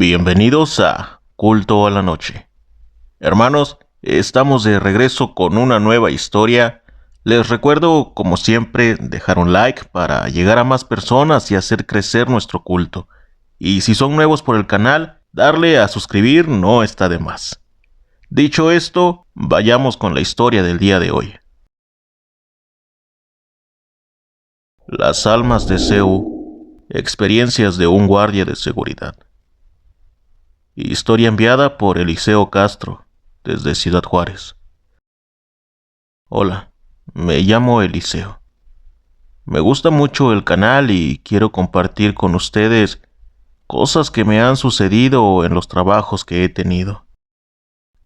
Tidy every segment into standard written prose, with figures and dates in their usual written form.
Bienvenidos a Culto a la Noche. Hermanos, estamos de regreso con una nueva historia. Les recuerdo, como siempre, dejar un like para llegar a más personas y hacer crecer nuestro culto. Y si son nuevos por el canal, darle a suscribir no está de más. Dicho esto, vayamos con la historia del día de hoy. Las almas de Seu, experiencias de un guardia de seguridad. Historia enviada por Eliseo Castro, desde Ciudad Juárez. Hola, me llamo Eliseo. Me gusta mucho el canal y quiero compartir con ustedes cosas que me han sucedido en los trabajos que he tenido.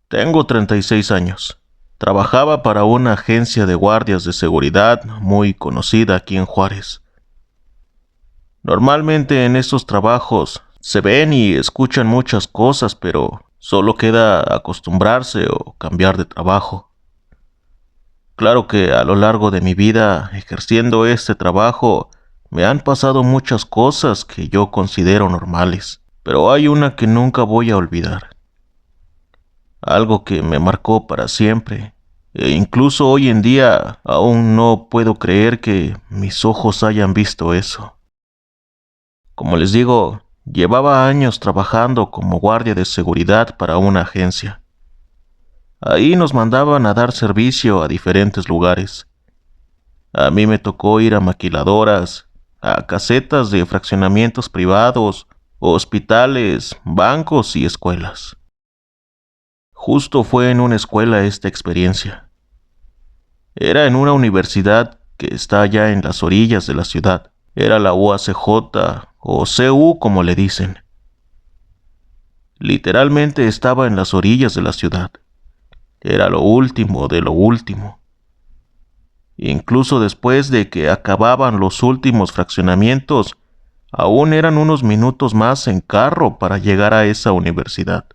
Tengo 36 años. Trabajaba para una agencia de guardias de seguridad muy conocida aquí en Juárez. Normalmente en estos trabajos se ven y escuchan muchas cosas, pero solo queda acostumbrarse o cambiar de trabajo. Claro que a lo largo de mi vida ejerciendo este trabajo me han pasado muchas cosas que yo considero normales, pero hay una que nunca voy a olvidar. Algo que me marcó para siempre, e incluso hoy en día aún no puedo creer que mis ojos hayan visto eso. Como les digo, llevaba años trabajando como guardia de seguridad para una agencia. Ahí nos mandaban a dar servicio a diferentes lugares. A mí me tocó ir a maquiladoras, a casetas de fraccionamientos privados, hospitales, bancos y escuelas. Justo fue en una escuela esta experiencia. Era en una universidad que está allá en las orillas de la ciudad. Era la UACJ o CU como le dicen. Literalmente estaba en las orillas de la ciudad. Era lo último de lo último. Incluso después de que acababan los últimos fraccionamientos, aún eran unos minutos más en carro para llegar a esa universidad.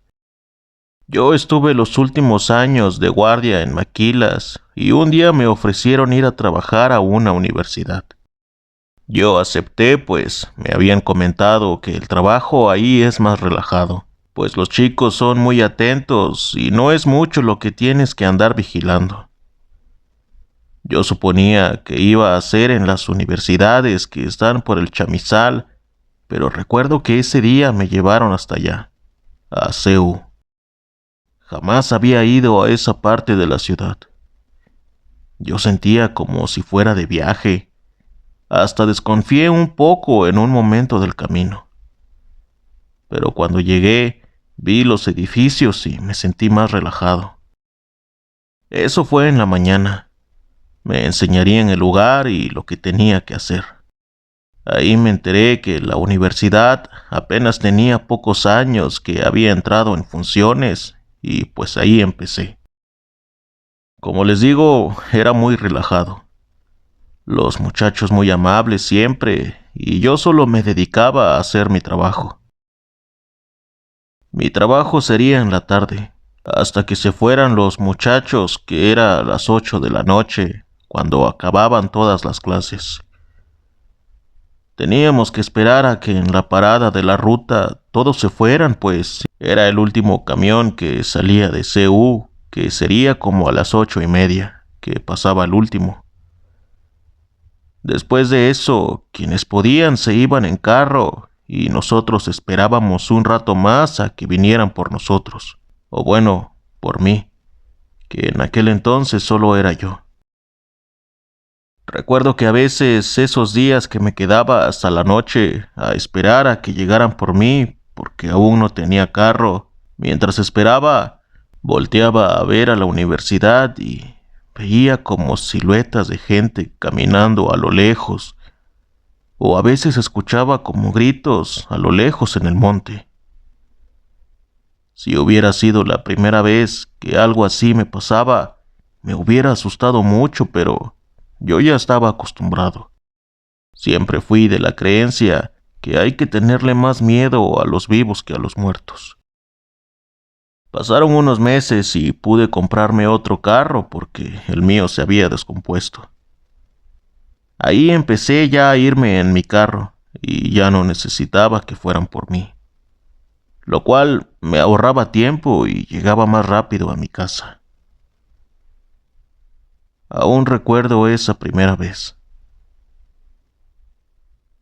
Yo estuve los últimos años de guardia en maquilas y un día me ofrecieron ir a trabajar a una universidad. Yo acepté, pues me habían comentado que el trabajo ahí es más relajado, pues los chicos son muy atentos y no es mucho lo que tienes que andar vigilando. Yo suponía que iba a ser en las universidades que están por el Chamizal, pero recuerdo que ese día me llevaron hasta allá, a CEU. Jamás había ido a esa parte de la ciudad. Yo sentía como si fuera de viaje. Hasta desconfié un poco en un momento del camino. Pero cuando llegué, vi los edificios y me sentí más relajado. Eso fue en la mañana. Me enseñarían el lugar y lo que tenía que hacer. Ahí me enteré que la universidad apenas tenía pocos años que había entrado en funciones y pues ahí empecé. Como les digo, era muy relajado. Los muchachos muy amables siempre y yo solo me dedicaba a hacer mi trabajo. Mi trabajo sería en la tarde, hasta que se fueran los muchachos, que era a las 8 de la noche, cuando acababan todas las clases. Teníamos que esperar a que en la parada de la ruta todos se fueran, pues era el último camión que salía de CU, que sería como a las 8:30, que pasaba el último. Después de eso, quienes podían se iban en carro y nosotros esperábamos un rato más a que vinieran por nosotros, o bueno, por mí, que en aquel entonces solo era yo. Recuerdo que a veces esos días que me quedaba hasta la noche a esperar a que llegaran por mí, porque aún no tenía carro, mientras esperaba, volteaba a ver a la universidad y veía como siluetas de gente caminando a lo lejos, o a veces escuchaba como gritos a lo lejos en el monte. Si hubiera sido la primera vez que algo así me pasaba, me hubiera asustado mucho, pero yo ya estaba acostumbrado. Siempre fui de la creencia que hay que tenerle más miedo a los vivos que a los muertos. Pasaron unos meses y pude comprarme otro carro porque el mío se había descompuesto. Ahí empecé ya a irme en mi carro y ya no necesitaba que fueran por mí. lo cual me ahorraba tiempo y llegaba más rápido a mi casa. Aún recuerdo esa primera vez.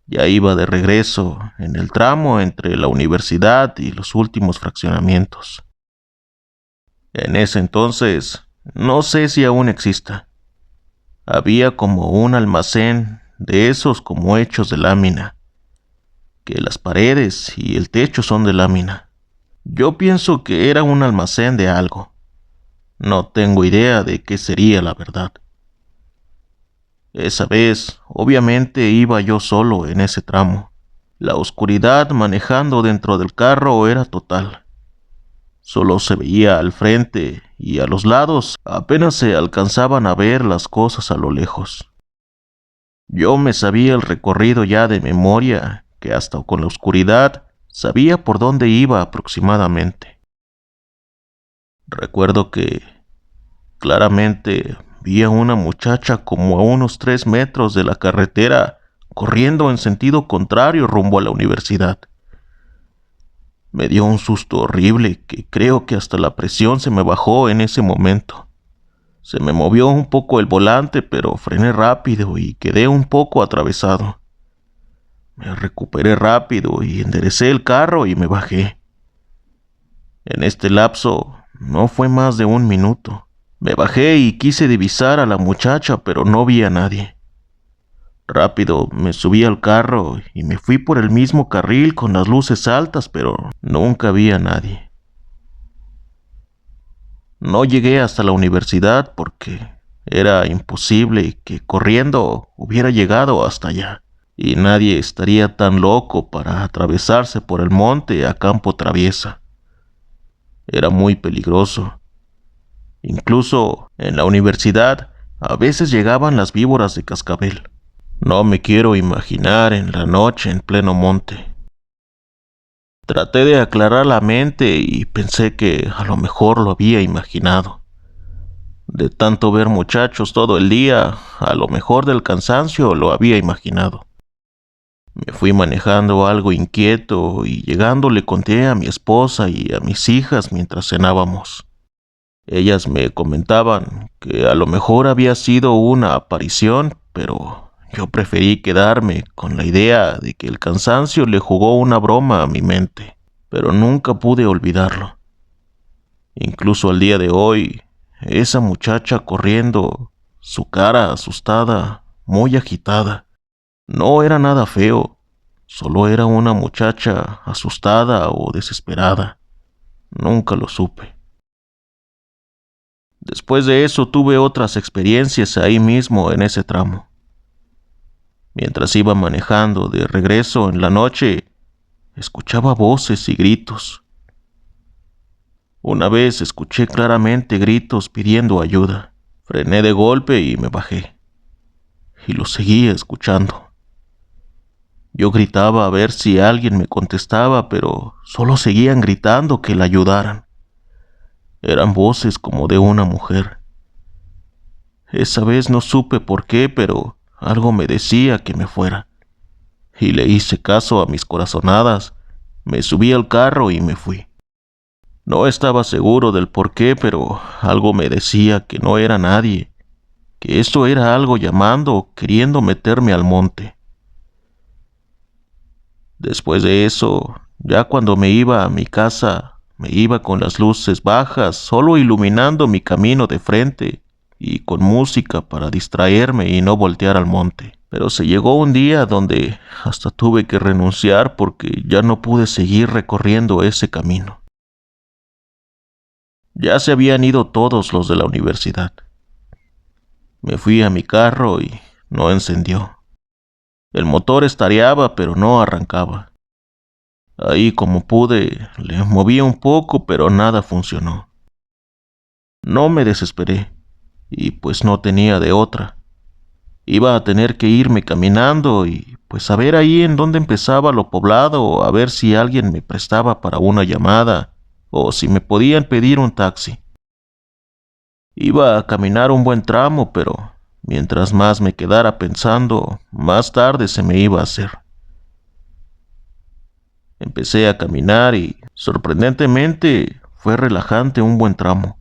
Ya iba de regreso en el tramo entre la universidad y los últimos fraccionamientos. En ese entonces, no sé si aún exista, había como un almacén de esos como hechos de lámina, que las paredes y el techo son de lámina. Yo pienso que era un almacén de algo. No tengo idea de qué sería la verdad. Esa vez, obviamente, iba yo solo en ese tramo. La oscuridad manejando dentro del carro era total. Solo se veía al frente y a los lados apenas se alcanzaban a ver las cosas a lo lejos. Yo me sabía el recorrido ya de memoria, que hasta con la oscuridad sabía por dónde iba aproximadamente. Recuerdo que claramente vi a una muchacha como a unos 3 metros de la carretera corriendo en sentido contrario rumbo a la universidad. Me dio un susto horrible que creo que hasta la presión se me bajó en ese momento. Se me movió un poco el volante, pero frené rápido y quedé un poco atravesado. Me recuperé rápido y enderecé el carro y me bajé. En este lapso no fue más de 1 minuto. Me bajé y quise divisar a la muchacha, pero no vi a nadie. Rápido me subí al carro y me fui por el mismo carril con las luces altas, pero nunca vi a nadie. No llegué hasta la universidad porque era imposible que corriendo hubiera llegado hasta allá, y nadie estaría tan loco para atravesarse por el monte a campo traviesa. Era muy peligroso. Incluso en la universidad a veces llegaban las víboras de cascabel. No me quiero imaginar en la noche en pleno monte. Traté de aclarar la mente y pensé que a lo mejor lo había imaginado. De tanto ver muchachos todo el día, a lo mejor del cansancio lo había imaginado. Me fui manejando algo inquieto y llegando le conté a mi esposa y a mis hijas mientras cenábamos. Ellas me comentaban que a lo mejor había sido una aparición, pero yo preferí quedarme con la idea de que el cansancio le jugó una broma a mi mente, pero nunca pude olvidarlo. Incluso al día de hoy, esa muchacha corriendo, su cara asustada, muy agitada, no era nada feo, solo era una muchacha asustada o desesperada. Nunca lo supe. Después de eso tuve otras experiencias ahí mismo en ese tramo. Mientras iba manejando de regreso en la noche, escuchaba voces y gritos. Una vez escuché claramente gritos pidiendo ayuda. Frené de golpe y me bajé. Y lo seguía escuchando. Yo gritaba a ver si alguien me contestaba, pero solo seguían gritando que la ayudaran. Eran voces como de una mujer. Esa vez no supe por qué, pero algo me decía que me fuera. Y le hice caso a mis corazonadas. Me subí al carro y me fui. No estaba seguro del por qué, pero algo me decía que no era nadie, que eso era algo llamando, queriendo meterme al monte. Después de eso, ya cuando me iba a mi casa, me iba con las luces bajas, solo iluminando mi camino de frente y con música para distraerme y no voltear al monte. Pero se llegó un día donde hasta tuve que renunciar porque ya no pude seguir recorriendo ese camino. Ya se habían ido todos los de la universidad. Me fui a mi carro y no encendió. El motor estareaba pero no arrancaba. Ahí como pude, le moví un poco pero nada funcionó. No me desesperé, y pues no tenía de otra. Iba a tener que irme caminando y pues a ver ahí en dónde empezaba lo poblado, a ver si alguien me prestaba para una llamada o si me podían pedir un taxi. Iba a caminar un buen tramo, pero mientras más me quedara pensando, más tarde se me iba a hacer. Empecé a caminar y Sorprendentemente, fue relajante un buen tramo.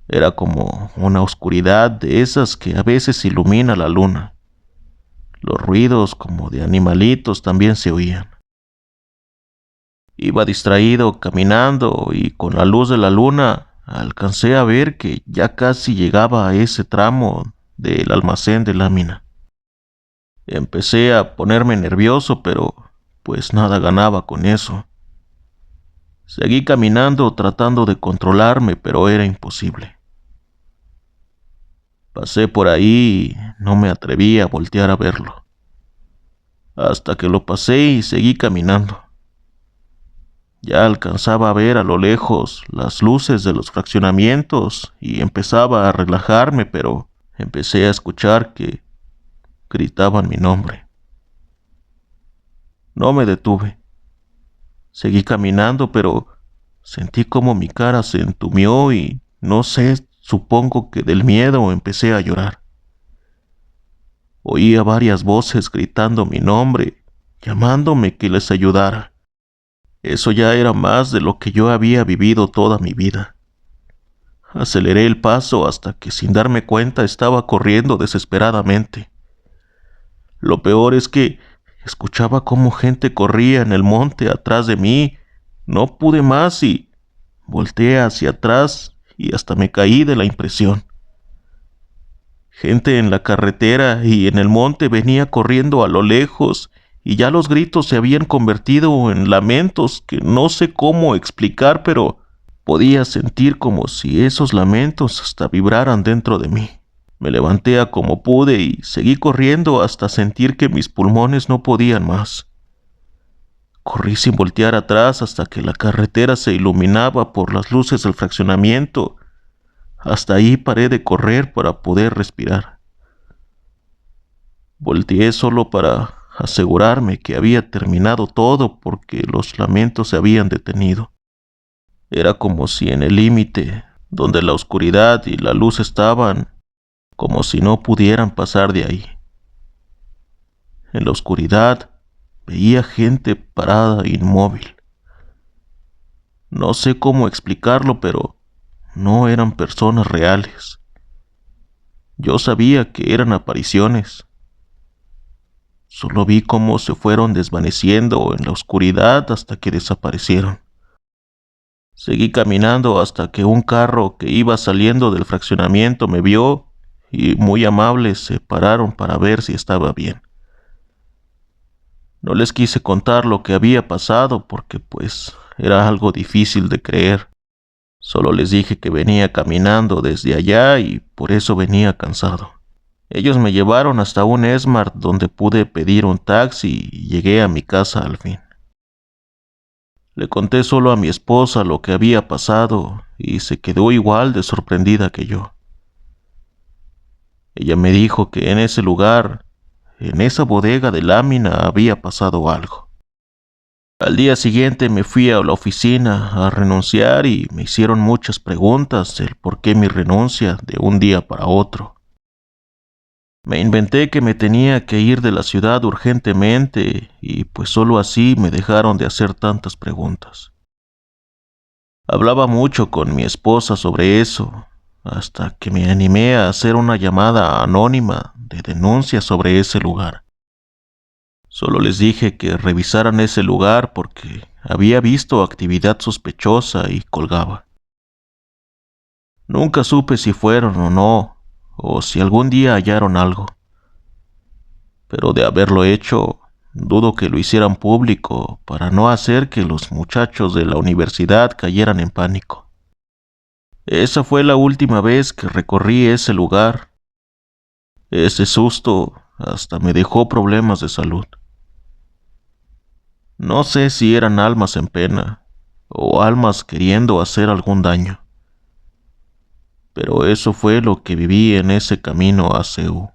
Era como una oscuridad de esas que a veces ilumina la luna. Los ruidos como de animalitos también se oían. Iba distraído caminando y con la luz de la luna alcancé a ver que ya casi llegaba a ese tramo del almacén de lámina. Empecé a ponerme nervioso, pero pues nada ganaba con eso. Seguí caminando tratando de controlarme, pero era imposible. Pasé por ahí y no me atreví a voltear a verlo. Hasta que lo pasé y seguí caminando. Ya alcanzaba a ver a lo lejos las luces de los fraccionamientos y empezaba a relajarme, pero empecé a escuchar que gritaban mi nombre. No me detuve. Seguí caminando, pero sentí como mi cara se entumió y no sé, supongo que del miedo empecé a llorar. Oía varias voces gritando mi nombre, llamándome que les ayudara. Eso ya era más de lo que yo había vivido toda mi vida. Aceleré el paso hasta que sin darme cuenta estaba corriendo desesperadamente. Lo peor es que escuchaba cómo gente corría en el monte atrás de mí. No pude más y volteé hacia atrás y hasta me caí de la impresión. Gente en la carretera y en el monte venía corriendo a lo lejos y ya los gritos se habían convertido en lamentos que no sé cómo explicar, pero podía sentir como si esos lamentos hasta vibraran dentro de mí. Me levanté a como pude y seguí corriendo hasta sentir que mis pulmones no podían más. Corrí sin voltear atrás hasta que la carretera se iluminaba por las luces del fraccionamiento. Hasta ahí paré de correr para poder respirar. Volteé solo para asegurarme que había terminado todo porque los lamentos se habían detenido. Era como si en el límite, donde la oscuridad y la luz estaban, como si no pudieran pasar de ahí. En la oscuridad veía gente parada inmóvil. No sé cómo explicarlo, pero no eran personas reales. Yo sabía que eran apariciones. Solo vi cómo se fueron desvaneciendo en la oscuridad hasta que desaparecieron. Seguí caminando hasta que un carro que iba saliendo del fraccionamiento me vio y muy amables se pararon para ver si estaba bien. No les quise contar lo que había pasado porque pues era algo difícil de creer. Solo les dije que venía caminando desde allá y por eso venía cansado. Ellos me llevaron hasta un Smart donde pude pedir un taxi y llegué a mi casa al fin. Le conté solo a mi esposa lo que había pasado y se quedó igual de sorprendida que yo. Ella me dijo que en ese lugar, en esa bodega de lámina, había pasado algo. Al día siguiente me fui a la oficina a renunciar y me hicieron muchas preguntas del por qué mi renuncia de un día para otro. Me inventé que me tenía que ir de la ciudad urgentemente y pues solo así me dejaron de hacer tantas preguntas. Hablaba mucho con mi esposa sobre eso, hasta que me animé a hacer una llamada anónima de denuncia sobre ese lugar. Solo les dije que revisaran ese lugar porque había visto actividad sospechosa y colgaba. Nunca supe si fueron o no, o si algún día hallaron algo. Pero de haberlo hecho, dudo que lo hicieran público para no hacer que los muchachos de la universidad cayeran en pánico. Esa fue la última vez que recorrí ese lugar. Ese susto hasta me dejó problemas de salud. No sé si eran almas en pena o almas queriendo hacer algún daño, pero eso fue lo que viví en ese camino a Ceú.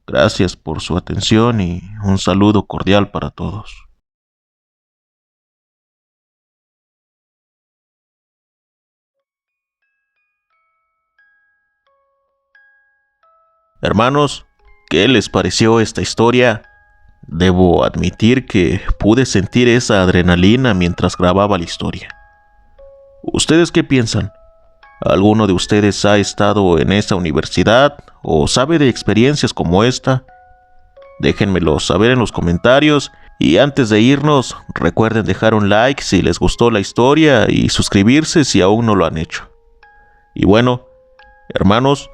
Gracias por su atención y un saludo cordial para todos. Hermanos, ¿qué les pareció esta historia? Debo admitir que pude sentir esa adrenalina mientras grababa la historia. ¿Ustedes qué piensan? ¿Alguno de ustedes ha estado en esa universidad o sabe de experiencias como esta? Déjenmelo saber en los comentarios y antes de irnos, recuerden dejar un like si les gustó la historia y suscribirse si aún no lo han hecho. Y bueno, hermanos,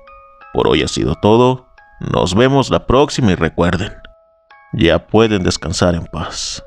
por hoy ha sido todo. Nos vemos la próxima y recuerden, ya pueden descansar en paz.